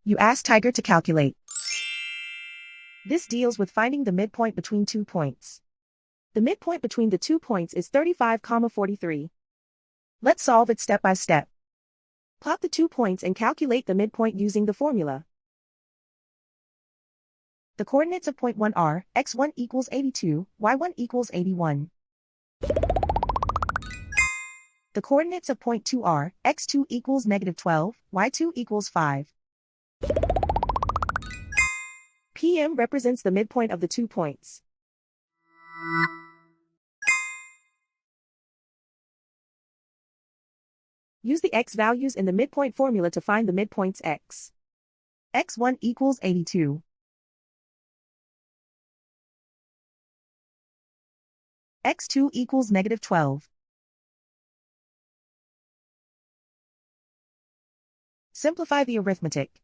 You ask Tiger to calculate. This deals with finding the midpoint between 2 points. The midpoint between the 2 points is 35,43. Let's solve it step by step. Plot the 2 points and calculate the midpoint using the formula. The coordinates of point 1 are x1 equals 82, y1 equals 81. The coordinates of point 2 are x2 equals -12, y2 equals 5. PM represents the midpoint of the 2 points. Use the x values in the midpoint formula to find the midpoints x. x1 equals 82. x2 equals -12. Simplify the arithmetic.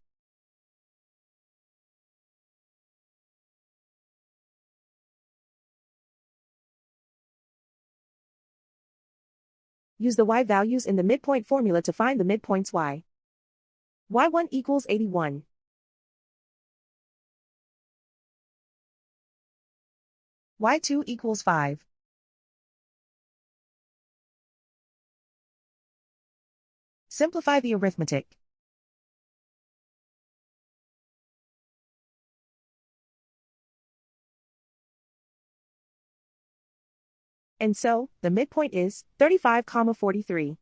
Use the y values in the midpoint formula to find the midpoints y. y1 equals 81. y2 equals 5. Simplify the arithmetic. And so, the midpoint is 35,43.